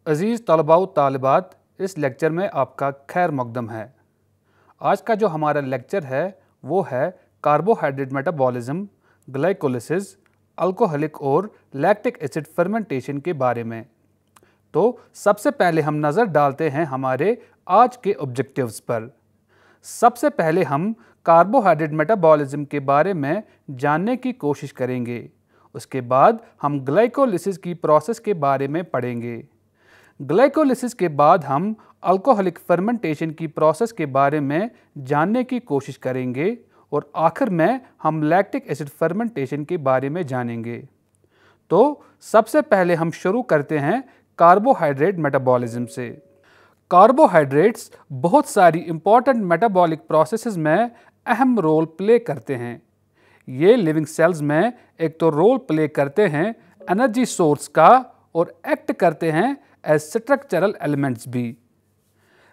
अज़ीज़ तलबा व तालिबात, इस लेक्चर में आपका खैर मकदम है। आज का जो हमारा लेक्चर है वो है कार्बोहाइड्रेट मेटाबॉलिज्म, ग्लाइकोलिसिस, अल्कोहलिक और लैक्टिक एसिड फर्मेंटेशन के बारे में। तो सबसे पहले हम नज़र डालते हैं हमारे आज के ऑब्जेक्टिव्स पर। सबसे पहले हम कार्बोहाइड्रेट मेटाबॉलिज्म के बारे में जानने की कोशिश करेंगे। उसके बाद हम ग्लाइकोलिसिस की प्रोसेस के बारे में पढ़ेंगे। ग्लाइकोलिसिस के बाद हम अल्कोहलिक फर्मेंटेशन की प्रोसेस के बारे में जानने की कोशिश करेंगे और आखिर में हम लैक्टिक एसिड फर्मेंटेशन के बारे में जानेंगे। तो सबसे पहले हम शुरू करते हैं कार्बोहाइड्रेट मेटाबॉलिज्म से। कार्बोहाइड्रेट्स बहुत सारी इंपॉर्टेंट मेटाबॉलिक प्रोसेसेस में अहम रोल प्ले करते हैं। ये लिविंग सेल्स में एक तो रोल प्ले करते हैं एनर्जी सोर्स का और एक्ट करते हैं एज स्ट्रक्चरल एलिमेंट्स भी।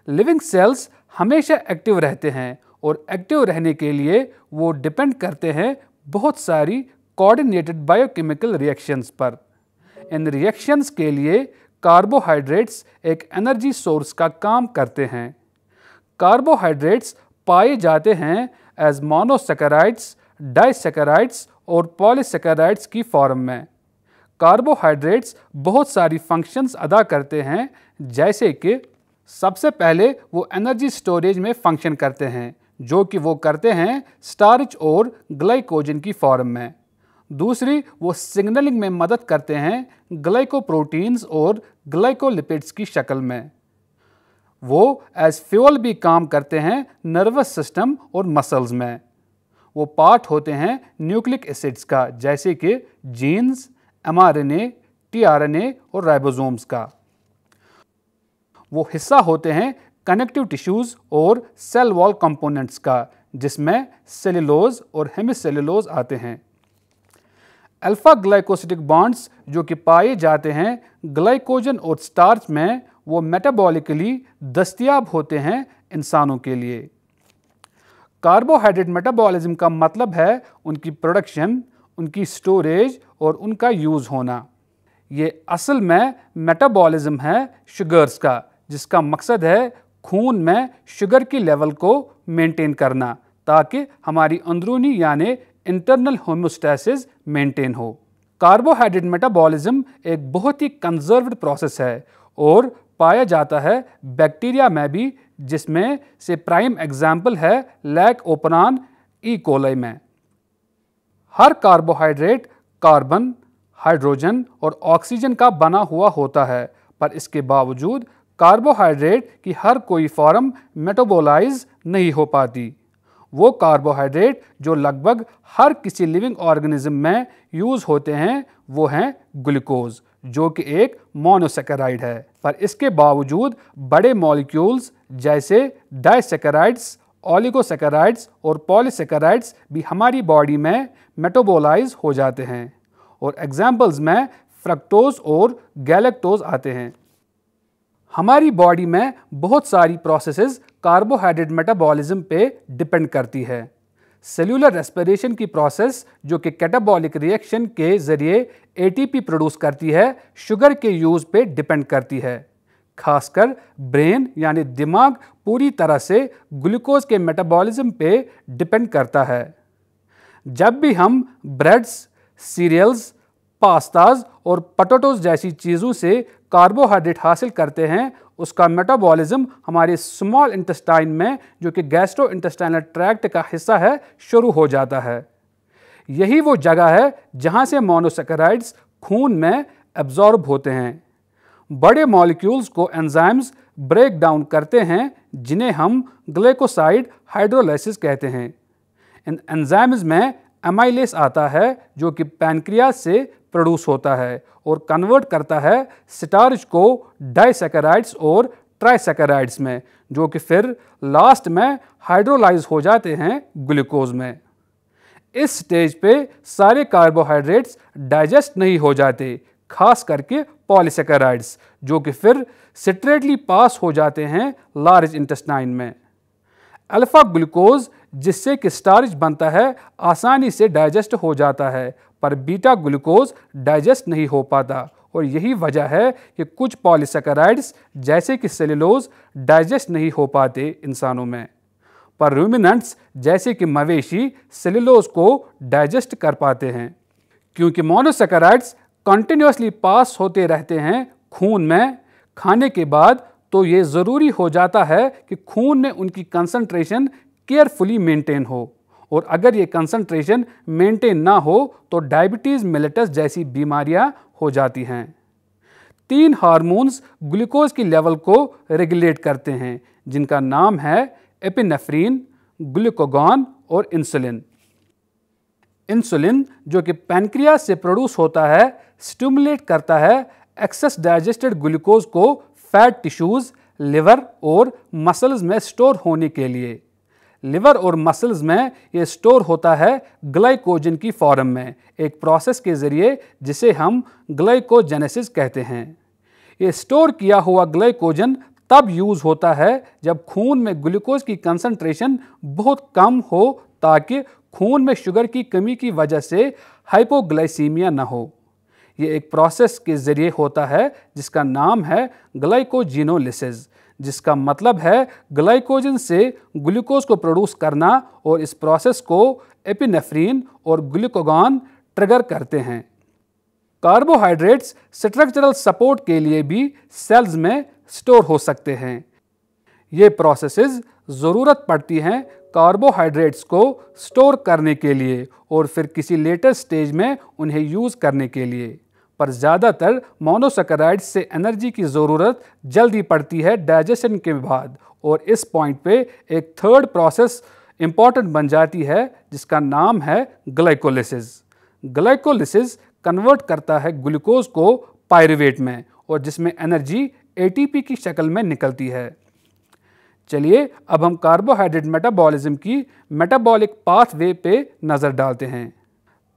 लिविंग सेल्स हमेशा एक्टिव रहते हैं और एक्टिव रहने के लिए वो डिपेंड करते हैं बहुत सारी कोऑर्डिनेटेड बायोकेमिकल रिएक्शंस पर। इन रिएक्शंस के लिए कार्बोहाइड्रेट्स एक एनर्जी सोर्स का काम करते हैं। कार्बोहाइड्रेट्स पाए जाते हैं एज मोनोसैकेराइड्स, डाइसैकेराइड्स और पॉलीसैकेराइड्स की फॉर्म में। कार्बोहाइड्रेट्स बहुत सारी फंक्शंस अदा करते हैं, जैसे कि सबसे पहले वो एनर्जी स्टोरेज में फंक्शन करते हैं, जो कि वो करते हैं स्टार्च और ग्लाइकोजन की फॉर्म में। दूसरी, वो सिग्नलिंग में मदद करते हैं ग्लाइकोप्रोटीन्स और ग्लाइकोलिपिड्स की शक्ल में। वो एज फ्यूल भी काम करते हैं नर्वस सिस्टम और मसल्स में। वो पार्ट होते हैं न्यूक्लिक एसिड्स का, जैसे कि जीन्स, mRNA, tRNA और राइबोसोम्स का। वो हिस्सा होते हैं कनेक्टिव टिश्यूज और सेल वॉल कंपोनेंट्स का, जिसमें सेलुलोज और हेमिसेलुलोज आते हैं। अल्फा ग्लाइकोसिडिक बॉन्ड्स जो कि पाए जाते हैं ग्लाइकोजन और स्टार्च में, वो मेटाबॉलिकली दस्तयाब होते हैं इंसानों के लिए। कार्बोहाइड्रेट मेटाबॉलिज्म का मतलब है उनकी प्रोडक्शन, उनकी स्टोरेज और उनका यूज़ होना। ये असल में मेटाबॉलिज्म है शुगर्स का, जिसका मकसद है खून में शुगर की लेवल को मेंटेन करना, ताकि हमारी अंदरूनी यानी इंटरनल होम्योस्टैसिस मेंटेन हो। कार्बोहाइड्रेट मेटाबॉलिज्म एक बहुत ही कंजर्व्ड प्रोसेस है और पाया जाता है बैक्टीरिया में भी, जिसमें से प्राइम एग्जाम्पल है लैक ओपरान ई कोलाई में। हर कार्बोहाइड्रेट कार्बन, हाइड्रोजन और ऑक्सीजन का बना हुआ होता है, पर इसके बावजूद कार्बोहाइड्रेट की हर कोई फॉर्म मेटाबोलाइज नहीं हो पाती। वो कार्बोहाइड्रेट जो लगभग हर किसी लिविंग ऑर्गेनिज्म में यूज़ होते हैं वो हैं ग्लूकोज, जो कि एक मोनोसैकेराइड है। पर इसके बावजूद बड़े मॉलिक्यूल्स जैसे डाइसैकेराइड्स, ओलिगोसैकेराइड्स और पॉलीसैकेराइड्स भी हमारी बॉडी में मेटाबोलाइज हो जाते हैं, और एग्जाम्पल्स में फ्रक्टोज और गैलेक्टोज आते हैं। हमारी बॉडी में बहुत सारी प्रोसेसेस कार्बोहाइड्रेट मेटाबॉलिज्म पे डिपेंड करती है। सेल्यूलर रेस्पिरेशन की प्रोसेस जो कि कैटाबॉलिक रिएक्शन के जरिए एटीपी प्रोड्यूस करती है, शुगर के यूज़ पे डिपेंड करती है। खासकर ब्रेन यानी दिमाग पूरी तरह से ग्लूकोज के मेटाबॉलिज्म पे डिपेंड करता है। जब भी हम ब्रेड्स, सीरियल्स, पास्ताज और पोटैटोज जैसी चीज़ों से कार्बोहाइड्रेट हासिल करते हैं, उसका मेटाबॉलिज्म हमारे स्मॉल इंटेस्टाइन में, जो कि गैस्ट्रो इंटेस्टाइनल ट्रैक्ट का हिस्सा है, शुरू हो जाता है। यही वो जगह है जहाँ से मोनोसैकेराइड्स खून में एब्जॉर्ब होते हैं। बड़े मॉलिक्यूल्स को एंजाइम्स ब्रेक डाउन करते हैं, जिन्हें हम ग्लाइकोसाइड हाइड्रोलाइसिस कहते हैं। इन एंजाइम्स में एमाइलेस आता है, जो कि पैनक्रियाज से प्रोड्यूस होता है और कन्वर्ट करता है स्टार्च को डाइसैकेराइड्स और ट्राइसैकेराइड्स में, जो कि फिर लास्ट में हाइड्रोलाइज हो जाते हैं ग्लूकोज में। इस स्टेज पे सारे कार्बोहाइड्रेट्स डाइजेस्ट नहीं हो जाते, खास करके पॉलीसैकेराइड्स, जो कि फिर सिट्रेटली पास हो जाते हैं लार्ज इंटेस्टाइन में। अल्फा ग्लूकोज जिससे कि स्टार्च बनता है, आसानी से डाइजेस्ट हो जाता है, पर बीटा ग्लूकोज डाइजेस्ट नहीं हो पाता और यही वजह है कि कुछ पॉलीसैकेराइड्स जैसे कि सेलुलोज डाइजेस्ट नहीं हो पाते इंसानों में, पर रूमिनेंट्स जैसे कि मवेशी सेलुलोज को डाइजेस्ट कर पाते हैं। क्योंकि मोनोसैकेराइड्स कंटिन्यूअसली पास होते रहते हैं खून में खाने के बाद, तो ये ज़रूरी हो जाता है कि खून में उनकी कंसंट्रेशन केयरफुली मेंटेन हो, और अगर ये कंसंट्रेशन मेंटेन ना हो तो डायबिटीज़ मेलिटस जैसी बीमारियां हो जाती हैं। 3 हार्मोन्स ग्लूकोज की लेवल को रेगुलेट करते हैं, जिनका नाम है एपिनेफ्रीन, ग्लूकागॉन और इंसुलिन। इंसुलिन जो कि पैनक्रियास से प्रोड्यूस होता है, स्टिमुलेट करता है एक्सेस डाइजेस्टेड ग्लूकोज को फैट टिश्यूज, लिवर और मसल्स में स्टोर होने के लिए। लिवर और मसल्स में ये स्टोर होता है ग्लाइकोजन की फॉर्म में, एक प्रोसेस के जरिए जिसे हम ग्लाइकोजेनेसिस कहते हैं। ये स्टोर किया हुआ ग्लाइकोजन तब यूज होता है जब खून में ग्लूकोज की कंसंट्रेशन बहुत कम हो, ताकि खून में शुगर की कमी की वजह से हाइपोग्लाइसीमिया न हो। ये एक प्रोसेस के जरिए होता है जिसका नाम है ग्लाइकोजिनोलिसिस, जिसका मतलब है ग्लाइकोजन से ग्लूकोज को प्रोड्यूस करना, और इस प्रोसेस को एपिनेफ्रीन और ग्लूकागॉन ट्रिगर करते हैं। कार्बोहाइड्रेट्स स्ट्रक्चरल सपोर्ट के लिए भी सेल्स में स्टोर हो सकते हैं। ये प्रोसेसेस ज़रूरत पड़ती हैं कार्बोहाइड्रेट्स को स्टोर करने के लिए और फिर किसी लेटर स्टेज में उन्हें यूज़ करने के लिए, पर ज़्यादातर मोनोसैकेराइड्स से एनर्जी की ज़रूरत जल्दी पड़ती है डाइजेशन के बाद, और इस पॉइंट पे एक थर्ड प्रोसेस इंपॉर्टेंट बन जाती है जिसका नाम है ग्लाइकोलिसिस। ग्लाइकोलिसिस कन्वर्ट करता है ग्लूकोज को पायरुवेट में, और जिसमें एनर्जी एटीपी की शक्ल में निकलती है। चलिए अब हम कार्बोहाइड्रेट मेटाबॉलिज्म की मेटाबॉलिक पाथवे पे नज़र डालते हैं।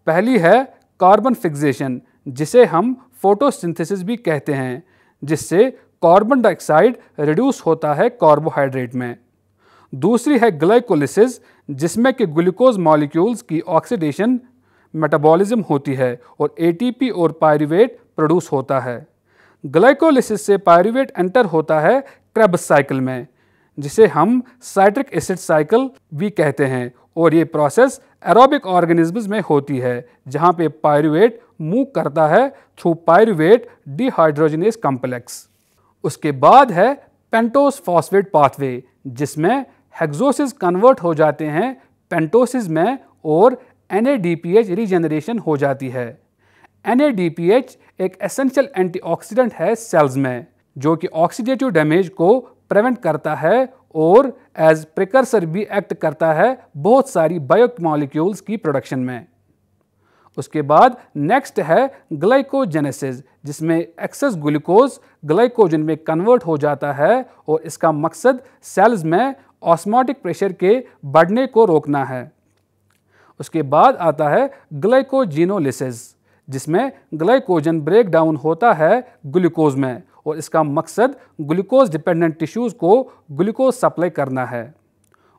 पहली है कार्बन फिक्सेशन, जिसे हम फोटोसिंथेसिस भी कहते हैं, जिससे कार्बन डाइऑक्साइड रिड्यूस होता है कार्बोहाइड्रेट में। दूसरी है ग्लाइकोलिसिस, जिसमें कि ग्लूकोज मॉलिक्यूल्स की ऑक्सीडेशन मेटाबॉलिज्म होती है और एटीपी और पायरुवेट प्रोड्यूस होता है। ग्लाइकोलिसिस से पायरुवेट एंटर होता है क्रेब्स साइकिल में, जिसे हम साइट्रिक एसिड साइकिल भी कहते हैं, और ये प्रोसेस एरोबिक ऑर्गेनिजम्स में होती है, जहाँ पे पायरुवेट मूव करता है थ्रू पायरुवेट डिहाइड्रोजनेस कॉम्प्लेक्स। उसके बाद है पेंटोस फॉस्फेट पाथवे, जिसमें हेक्सोसिस कन्वर्ट हो जाते हैं पेंटोसिस में और NADPH रीजनरेशन हो जाती है। NADPH एक एसेंशियल एंटीऑक्सीडेंट है सेल्स में, जो कि ऑक्सीडेटिव डैमेज को प्रिवेंट करता है और एज प्रिकर्सर भी एक्ट करता है बहुत सारी बायोमॉलिक्यूल्स की प्रोडक्शन में। उसके बाद नेक्स्ट है ग्लाइकोजेनेसिस, जिसमें एक्सेस ग्लूकोज ग्लाइकोजन में कन्वर्ट हो जाता है, और इसका मकसद सेल्स में ऑस्मोटिक प्रेशर के बढ़ने को रोकना है। उसके बाद आता है ग्लाइकोजिनोलिसिस, जिसमें ग्लाइकोजन ब्रेक डाउन होता है ग्लूकोज में, और इसका मकसद ग्लूकोज डिपेंडेंट टिश्यूज़ को ग्लूकोज सप्लाई करना है।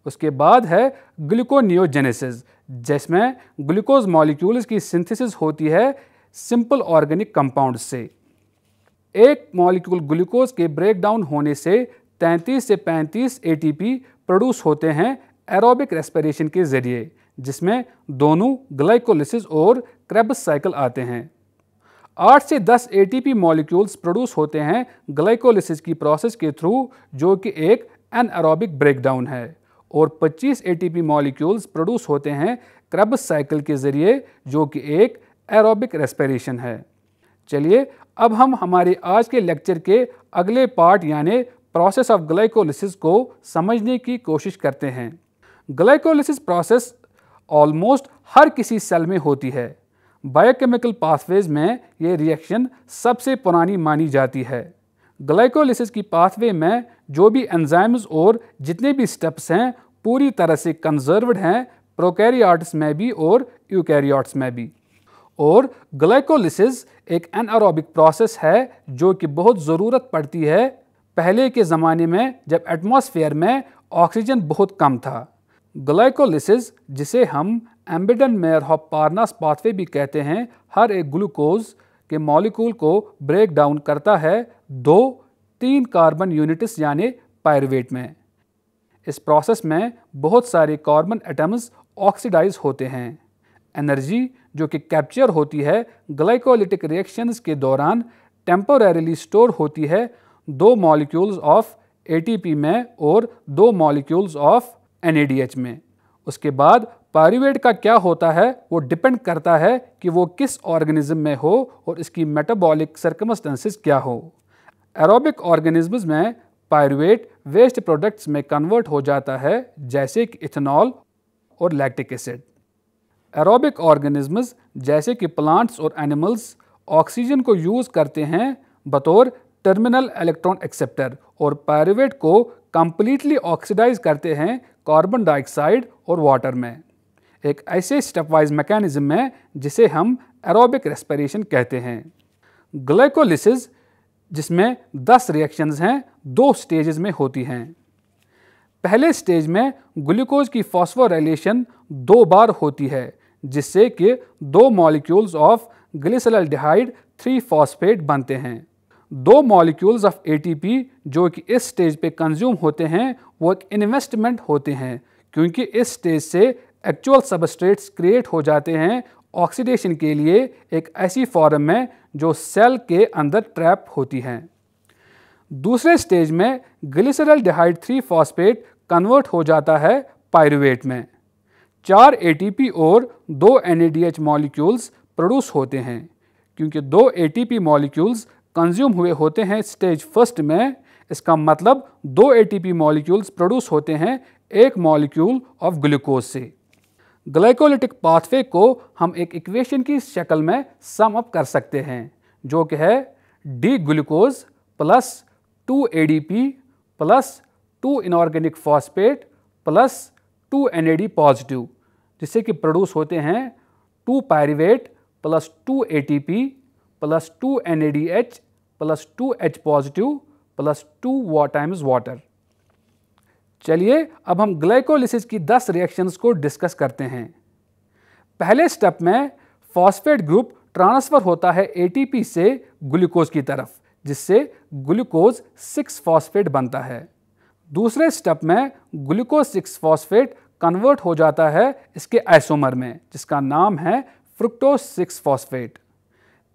उसके बाद है ग्लूकोनियोजेनेसिस, जिसमें ग्लूकोज मॉलिक्यूल्स की सिंथेसिस होती है सिंपल ऑर्गेनिक कंपाउंड से। एक मॉलिक्यूल ग्लूकोज के ब्रेक डाउन होने से 33 से 35 ATP प्रोड्यूस होते हैं एरोबिक रेस्पिरेशन के जरिए, जिसमें दोनों ग्लाइकोलिसिस और क्रेब्स साइकिल आते हैं। 8 से 10 ATP मॉलिक्यूल्स प्रोड्यूस होते हैं ग्लाइकोलिसिस की प्रोसेस के थ्रू, जो कि एक एनएरोबिक ब्रेकडाउन है, और 25 ATP मॉलिक्यूल्स प्रोड्यूस होते हैं क्रेब्स साइकिल के जरिए, जो कि एक एरोबिक रेस्पिरेशन है। चलिए अब हम हमारे आज के लेक्चर के अगले पार्ट यानी प्रोसेस ऑफ ग्लाइकोलिसिस को समझने की कोशिश करते हैं। ग्लाइकोलिसिस प्रोसेस ऑलमोस्ट हर किसी सेल में होती है। बायोकेमिकल पाथवेज में ये रिएक्शन सबसे पुरानी मानी जाती है। ग्लाइकोलिसिस की पाथवे में जो भी एंजाइम्स और जितने भी स्टेप्स हैं पूरी तरह से कंजर्व्ड हैं, प्रोकैरियोट्स में भी और यूकैरियोट्स में भी। और ग्लाइकोलिसिस एक एनारोबिक प्रोसेस है जो कि बहुत ज़रूरत पड़ती है पहले के ज़माने में, जब एटमॉस्फेयर में ऑक्सीजन बहुत कम था। ग्लाइकोलिसिस, जिसे हम एम्बिडन मेयरहॉफ पार्नास पाथवे भी कहते हैं, हर एक ग्लूकोज के मॉलिक्यूल को ब्रेक डाउन करता है 2-3 कार्बन यूनिट्स यानी पायरुवेट में। इस प्रोसेस में बहुत सारे कार्बन एटम्स ऑक्सीडाइज होते हैं। एनर्जी जो कि कैप्चर होती है ग्लाइकोलिटिक रिएक्शंस के दौरान टेम्पोरेरीली स्टोर होती है 2 मॉलिक्यूल्स ऑफ एटीपी में और 2 मॉलिक्यूल्स ऑफ NADH में। उसके बाद पायरुवेट का क्या होता है वो डिपेंड करता है कि वो किस ऑर्गेनिज्म में हो और इसकी मेटाबॉलिक सर्कमस्टेंसेस क्या हो। एरोबिक ऑर्गेनिज्म्स में पायरुवेट वेस्ट प्रोडक्ट्स में कन्वर्ट हो जाता है जैसे कि इथेनॉल और लैक्टिक एसिड। एरोबिक ऑर्गेनिज्म्स जैसे कि प्लांट्स और एनिमल्स ऑक्सीजन को यूज़ करते हैं बतौर टर्मिनल इलेक्ट्रॉन एक्सेप्टर और पायरुवेट को कंप्लीटली ऑक्सीडाइज करते हैं कार्बन डाइऑक्साइड और वाटर में, एक ऐसे स्टेपवाइज मैकेनिज्म में जिसे हम एरोबिक रेस्पिरेशन कहते हैं। ग्लाइकोलिसिस जिसमें 10 रिएक्शंस हैं 2 स्टेजेस में होती हैं। पहले स्टेज में ग्लूकोज की फॉस्फोराइलेशन 2 बार होती है जिससे कि 2 मॉलिक्यूल्स ऑफ ग्लिसरॉल्डिहाइड 3-फॉस्फेट बनते हैं। 2 मॉलिक्यूल्स ऑफ ATP जो कि इस स्टेज पे कंज्यूम होते हैं वो एक इन्वेस्टमेंट होते हैं क्योंकि इस स्टेज से एक्चुअल सबस्ट्रेट्स क्रिएट हो जाते हैं ऑक्सीडेशन के लिए एक ऐसी फॉर्म में जो सेल के अंदर ट्रैप होती हैं। दूसरे स्टेज में ग्लिसरॉल्डिहाइड 3-फॉस्फेट कन्वर्ट हो जाता है पायरुवेट में। 4 ATP और 2 NADH मॉलिक्यूल्स प्रोड्यूस होते हैं। क्योंकि 2 ATP मॉलिक्यूल्स कंज्यूम हुए होते हैं स्टेज फर्स्ट में, इसका मतलब 2 ATP मॉलिक्यूल्स प्रोड्यूस होते हैं 1 मॉलिक्यूल ऑफ ग्लूकोज से। ग्लाइकोलिटिक पाथवे को हम एक इक्वेशन की शक्ल में सम अप कर सकते हैं जो कि है D glucose plus 2 ADP plus 2 inorganic phosphate plus 2 NAD positive, जिससे कि प्रोड्यूस होते हैं 2 pyruvate plus 2 ATP plus 2 NADH plus 2 H positive plus 2 times water. चलिए अब हम ग्लाइकोलिसिस की 10 रिएक्शंस को डिस्कस करते हैं। पहले स्टेप में फॉस्फेट ग्रुप ट्रांसफर होता है ATP से ग्लूकोज की तरफ जिससे ग्लूकोज 6-फॉस्फेट बनता है। दूसरे स्टेप में ग्लूकोज 6-फॉस्फेट कन्वर्ट हो जाता है इसके आइसोमर में जिसका नाम है फ्रुक्टोज 6-फॉस्फेट।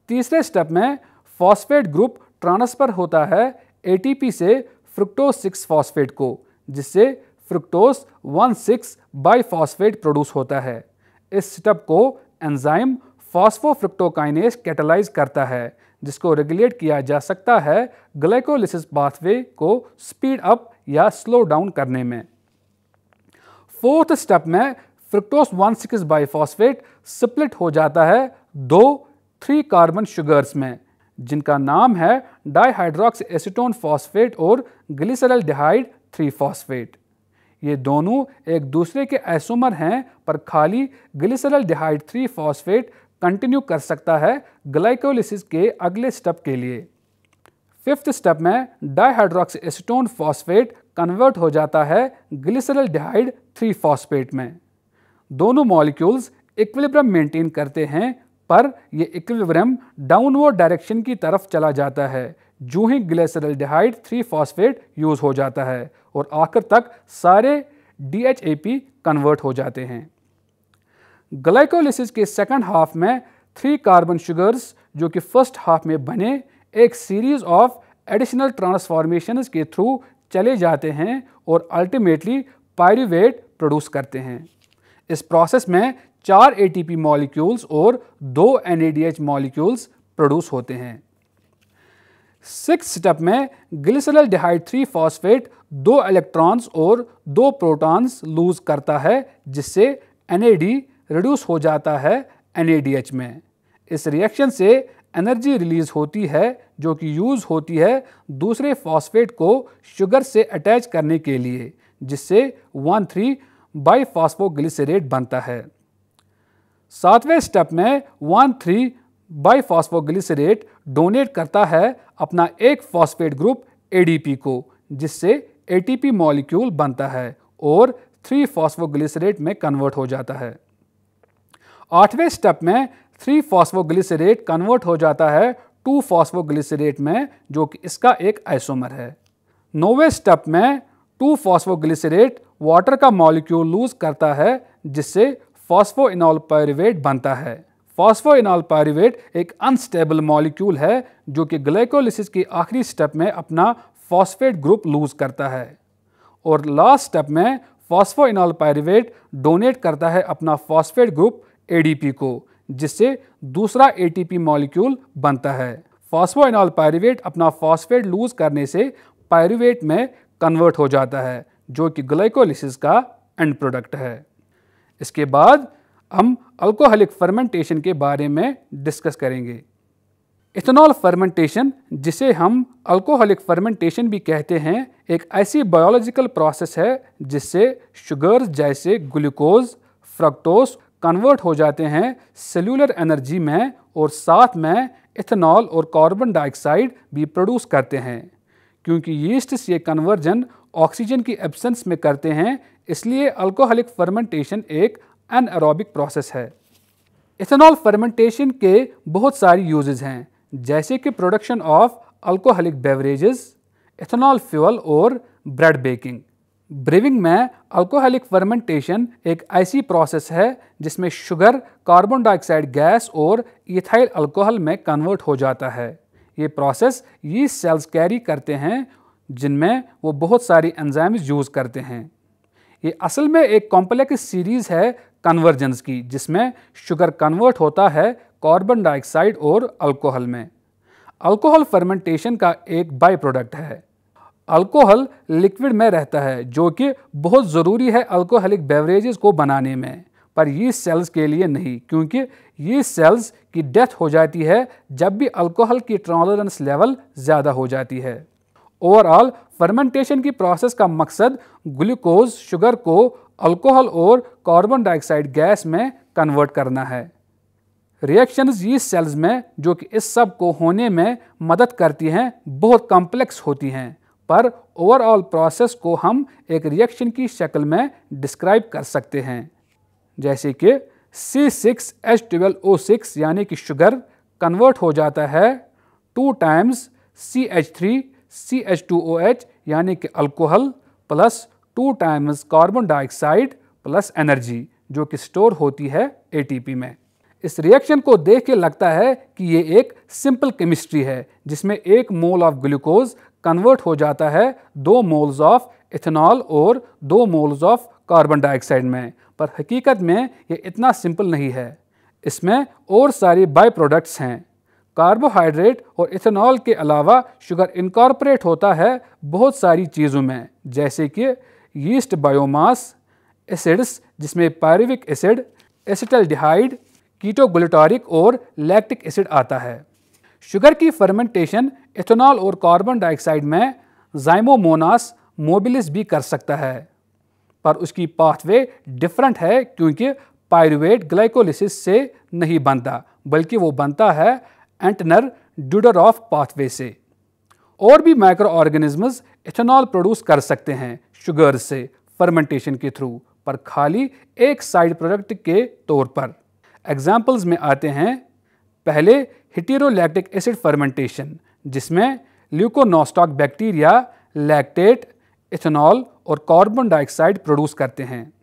तीसरे स्टेप में फॉस्फेट ग्रुप ट्रांसफर होता है ATP से फ्रुक्टोज 6-फॉस्फेट को जिससे फ्रुक्टोज 1,6-बाइफॉस्फेट प्रोड्यूस होता है। इस स्टेप को एंजाइम फॉस्फोफ्रुक्टोकाइनेज कैटालाइज करता है जिसको रेगुलेट किया जा सकता है ग्लाइकोलिसिस पाथवे को स्पीड अप या स्लो डाउन करने में। फोर्थ स्टेप में फ्रुक्टोज 1,6-बाइफॉस्फेट स्प्लिट हो जाता है 2-3 कार्बन शुगर्स में जिनका नाम है डाइहाइड्रोक्सी एसीटोन फॉस्फेट और ग्लिसरॉल्डिहाइड 3-फॉस्फेट। ये दोनों एक दूसरे के आइसोमर हैं पर खाली ग्लिसरॉल्डिहाइड 3-फॉस्फेट कंटिन्यू कर सकता है ग्लाइकोलिसिस के अगले स्टेप के लिए। फिफ्थ स्टेप में डाइहाइड्रोक्सी एसीटोन फॉस्फेट कन्वर्ट हो जाता है ग्लिसरॉल्डिहाइड 3-फॉस्फेट में। दोनों मॉलिक्यूल्स इक्विलिब्रियम मेंटेन करते हैं पर यह इक्विलिब्रियम डाउनवर्ड डायरेक्शन की तरफ चला जाता है जो ही ग्लिसरॉल्डिहाइड 3-फॉस्फेट यूज हो जाता है और आखिर तक सारे DHAP कन्वर्ट हो जाते हैं। ग्लाइकोलिसिस के सेकंड हाफ में 3 कार्बन शुगर्स जो कि फर्स्ट हाफ में बने एक सीरीज ऑफ एडिशनल ट्रांसफॉर्मेशंस के थ्रू चले जाते हैं और अल्टीमेटली पायरुवेट प्रोड्यूस करते हैं। इस प्रोसेस में 4 ATP मॉलिक्यूल्स और 2 NADH मॉलिक्यूल्स प्रोड्यूस होते हैं। 6th स्टेप में ग्लिसरॉल्डिहाइड 3-फॉस्फेट 2 इलेक्ट्रॉन्स और 2 प्रोटॉन्स लूज करता है जिससे NAD रिड्यूस हो जाता है NADH में। इस रिएक्शन से एनर्जी रिलीज होती है जो कि यूज होती है दूसरे फॉस्फेट को शुगर से अटैच करने के लिए जिससे 1,3-बाइफॉस्फोग्लिसरेट बनता है। 7वें स्टेप में 1,3-बाइफॉस्फोग्लिसरेट डोनेट करता है अपना एक फॉस्फेट ग्रुप ADP को जिससे ATP मॉलिक्यूल बनता है और 3-फॉस्फोग्लिसरेट में कन्वर्ट हो जाता है। 8वें स्टेप में 3-फॉस्फोग्लिसरेट कन्वर्ट हो जाता है 2-फॉस्फोग्लिसरेट में, जो कि इसका एक आइसोमर है। 9वें स्टेप में 2-फॉस्फोग्लिसरेट वाटर का मॉलिक्यूल लूज करता है, जिससे फॉस्फोइनॉल पायरुवेट बनता है। फॉस्फोइनॉल पायरुवेट एक अनस्टेबल मॉलिक्यूल है जो कि ग्लाइकोलिसिस के आखिरी स्टेप में अपना फॉस्फेट ग्रुप लूज करता है, और लास्ट स्टेप में फॉस्फोइनॉल पायरुवेट डोनेट करता है अपना फॉस्फेट ग्रुप एडीपी को, जिससे दूसरा एटीपी मॉलिक्यूल बनता है। फॉस्फोइनॉल पायरुवेट अपना फॉस्फेट लूज करने से पायरुवेट में कन्वर्ट हो जाता है, जो कि ग्लाइकोलिसिस का एंड प्रोडक्ट है। इसके बाद हम अल्कोहलिक फर्मेंटेशन के बारे में डिस्कस करेंगे। इथेनॉल फर्मेंटेशन, जिसे हम अल्कोहलिक फर्मेंटेशन भी कहते हैं, एक ऐसी बायोलॉजिकल प्रोसेस है जिससे शुगर्स जैसे ग्लूकोज, फ्रक्टोज कन्वर्ट हो जाते हैं सेल्यूलर एनर्जी में, और साथ में इथेनॉल और कार्बन डाइऑक्साइड भी प्रोड्यूस करते हैं। क्योंकि यीस्ट ये कन्वर्जन ऑक्सीजन की एब्सेंस में करते हैं, इसलिए अल्कोहलिक फर्मेंटेशन एक एनएरोबिक प्रोसेस है। इथेनॉल फर्मेंटेशन के बहुत सारी यूजेस हैं, जैसे कि production of alcoholic beverages, ethanol fuel और ब्रेड बेकिंग। ब्रीविंग में अल्कोहलिक फर्मेंटेशन एक ऐसी प्रोसेस है जिसमें शुगर कार्बन डाइऑक्साइड गैस और इथाइल अल्कोहल में कन्वर्ट हो जाता है। ये प्रोसेस यीस्ट सेल्स कैरी करते हैं, जिनमें वो बहुत सारी एंजाइम्स यूज़ करते हैं। ये असल में एक कॉम्प्लेक्स सीरीज़ है कन्वर्जन्स की, जिसमें शुगर कन्वर्ट होता है कार्बन डाइऑक्साइड और अल्कोहल में। अल्कोहल फर्मेंटेशन का एक बाई प्रोडक्ट है। अल्कोहल लिक्विड में रहता है, जो कि बहुत ज़रूरी है अल्कोहलिक बेवरेजेस को बनाने में, पर यीस्ट सेल्स के लिए नहीं, क्योंकि यीस्ट सेल्स की डेथ हो जाती है जब भी अल्कोहल की टॉलरेंस लेवल ज़्यादा हो जाती है। ओवरऑल फर्मेंटेशन की प्रोसेस का मकसद ग्लूकोज शुगर को अल्कोहल और कार्बन डाइऑक्साइड गैस में कन्वर्ट करना है। रिएक्शंस यीस्ट सेल्स में जो कि इस सब को होने में मदद करती हैं, बहुत कॉम्प्लेक्स होती हैं, पर ओवरऑल प्रोसेस को हम एक रिएक्शन की शक्ल में डिस्क्राइब कर सकते हैं, जैसे कि C6H12O6 यानी कि शुगर कन्वर्ट हो जाता है 2 टाइम्स CH3CH2OH यानी कि alcohol plus 2 times carbon dioxide plus energy, जो कि स्टोर होती है एटीपी में। इस रिएक्शन को देख के लगता है कि ये एक सिंपल केमिस्ट्री है, जिसमें 1 मोल ऑफ ग्लूकोज कन्वर्ट हो जाता है 2 मोल्स ऑफ इथेनॉल और 2 मोल्स ऑफ कार्बन डाइऑक्साइड में, पर हकीकत में ये इतना सिंपल नहीं है। इसमें और सारे बाय प्रोडक्ट्स हैं। कार्बोहाइड्रेट और इथेनॉल के अलावा शुगर इनकॉर्पोरेट होता है बहुत सारी चीज़ों में, जैसे कि यीस्ट बायोमास, एसिड्स जिसमें पायरुविक एसिड, एसिटल्डिहाइड, कीटोग्लूटारिक और लैक्टिक एसिड आता है। शुगर की फर्मेंटेशन इथेनॉल और कार्बन डाइऑक्साइड में ज़ाइमोमोनास मोबिलिस भी कर सकता है, पर उसकी पाथवे डिफरेंट है, क्योंकि पायरुवेट ग्लाइकोलिसिस से नहीं बनता, बल्कि वो बनता है एंटनर ड्यूडरॉफ पाथवे से। और भी माइक्रो ऑर्गेनिजम्स इथेनॉल प्रोड्यूस कर सकते हैं शुगर से फर्मेंटेशन के थ्रू, पर खाली एक साइड प्रोडक्ट के तौर पर। एग्जाम्पल्स में आते हैं, पहले हेटेरोलैक्टिक एसिड फर्मेंटेशन, जिसमें ल्यूकोनोस्टॉक बैक्टीरिया लैक्टेट, इथेनॉल और कार्बन डाइऑक्साइड प्रोड्यूस करते हैं।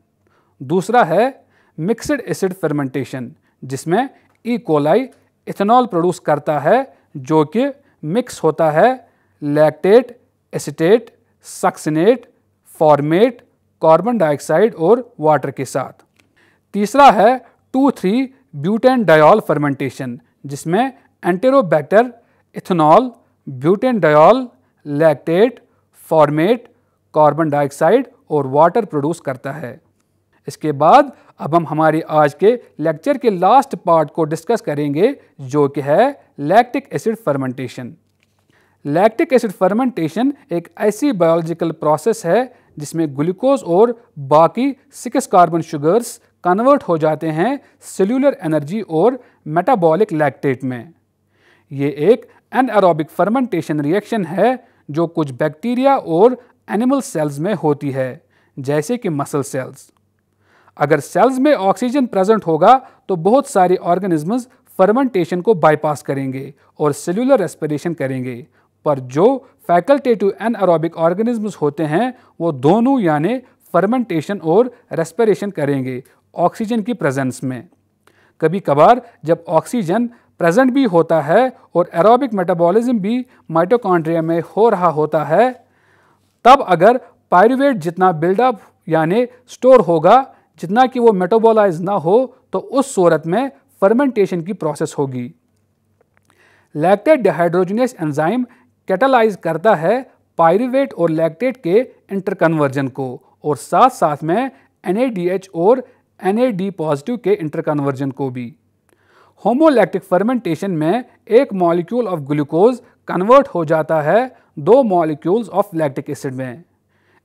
दूसरा है मिक्सड एसिड फर्मेंटेशन, जिसमें ई कोलाई इथेनॉल प्रोड्यूस करता है, जो कि मिक्स होता है lactate, acetate, succinate, formate, carbon dioxide और वाटर के साथ। तीसरा है 2,3-ब्यूटेनडायोल फर्मेंटेशन, जिसमें enterobacter, ethanol, butanediol, lactate, formate, carbon dioxide और वाटर प्रोड्यूस करता है। इसके बाद अब हम हमारे आज के लेक्चर के लास्ट पार्ट को डिस्कस करेंगे, जो कि है lactic acid fermentation. Lactic acid fermentation एक ऐसी बायोलॉजिकल प्रोसेस है जिसमें ग्लूकोज और बाकी 6 कार्बन शुगर्स कन्वर्ट हो जाते हैं सेल्यूलर एनर्जी और मेटाबॉलिक लैक्टेट में। ये एक एनएरोबिक फर्मेंटेशन रिएक्शन है जो कुछ बैक्टीरिया और एनिमल सेल्स में होती है, जैसे कि मसल सेल्स। अगर सेल्स में ऑक्सीजन प्रेजेंट होगा तो बहुत सारे ऑर्गेनिजम्स फर्मेंटेशन को बाईपास करेंगे और सेल्यूलर रेस्पिरेशन करेंगे, पर जो फैकल्टेटिव एनारोबिक ऑर्गेनिज्म्स होते हैं वो दोनों यानी फर्मेंटेशन और रेस्पिरेशन करेंगे ऑक्सीजन की प्रेजेंस में। कभी कभार जब ऑक्सीजन प्रेजेंट भी होता है और एरोबिक मेटाबॉलिज्म भी माइटोकॉन्ड्रिया में हो रहा होता है, तब अगर पायरूवेट जितना बिल्डअप यानी स्टोर होगा जितना कि वो मेटाबोलाइज ना हो, तो उस सूरत में फर्मेंटेशन की प्रोसेस होगी। लैक्टेट डिहाइड्रोजनेस एंजाइम कैटालाइज करता है पायरूवेट और लैक्टेट के इंटरकन्वर्जन को और साथ साथ में NADH और NAD पॉजिटिव के इंटरकन्वर्जन को भी। होमोलैक्टिक फर्मेंटेशन में एक मॉलिक्यूल ऑफ ग्लूकोज कन्वर्ट हो जाता है 2 मॉलिक्यूल्स ऑफ लैक्टिक एसिड में।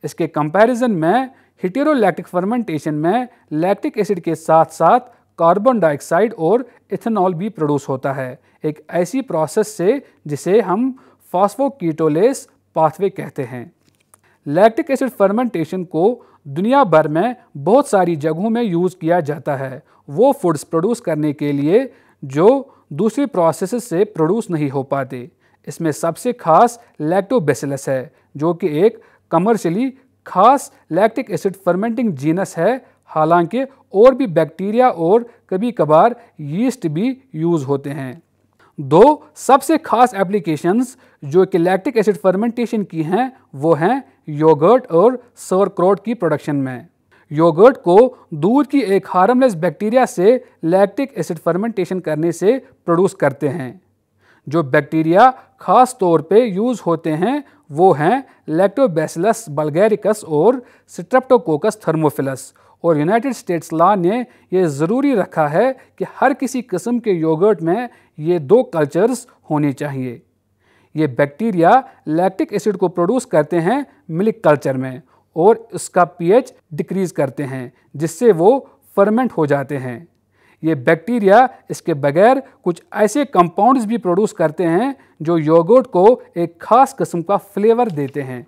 इसके कंपैरिजन में हेटेरोलैक्टिक फर्मेंटेशन में लैक्टिक एसिड के साथ साथ कार्बन डाइऑक्साइड और इथेनॉल भी प्रोड्यूस होता है, एक ऐसी प्रोसेस से जिसे हम फॉस्फोकीटोलेस पाथवे कहते हैं। लैक्टिक एसिड फर्मेंटेशन को दुनिया भर में बहुत सारी जगहों में यूज़ किया जाता है वो फूड्स प्रोड्यूस करने के लिए जो दूसरी प्रोसेस से प्रोड्यूस नहीं हो पाते। इसमें सबसे खास लैक्टोबैसिलस है जो कि एक कमर्शियली खास लैक्टिक एसिड फर्मेंटिंग जीनस है, हालांकि और भी बैक्टीरिया और कभी कभार यीस्ट भी यूज़ होते हैं। 2 सबसे खास एप्लीकेशंस जो कि लैक्टिक एसिड फर्मेंटेशन की हैं वो हैं योगर्ट और सौरक्राउट की प्रोडक्शन में। योगर्ट को दूध की एक हार्मलेस बैक्टीरिया से लैक्टिक एसिड फर्मेंटेशन करने से प्रोड्यूस करते हैं। जो बैक्टीरिया खास तौर पे यूज़ होते हैं वो हैं लैक्टोबैसिलस बल्गैरिकस और स्ट्रेप्टोकोकस थर्मोफिलस, और यूनाइटेड स्टेट्स लॉ ने यह ज़रूरी रखा है कि हर किसी किस्म के योगर्ट में ये 2 कल्चर्स होनी चाहिए। ये बैक्टीरिया लैक्टिक एसिड को प्रोड्यूस करते हैं मिल्क कल्चर में और इसका pH डिक्रीज करते हैं जिससे वो फर्मेंट हो जाते हैं। ये बैक्टीरिया इसके बगैर कुछ ऐसे कंपाउंड्स भी प्रोड्यूस करते हैं जो योगर्ट को एक खास किस्म का फ्लेवर देते हैं।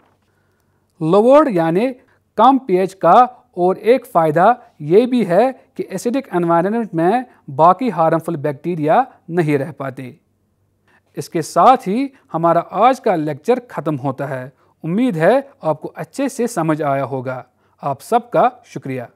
लोवर्ड यानी कम pH का और एक फ़ायदा ये भी है कि एसिडिक एनवायरनमेंट में बाकी हार्मफुल बैक्टीरिया नहीं रह पाते। इसके साथ ही हमारा आज का लेक्चर ख़त्म होता है। उम्मीद है आपको अच्छे से समझ आया होगा। आप सबका शुक्रिया।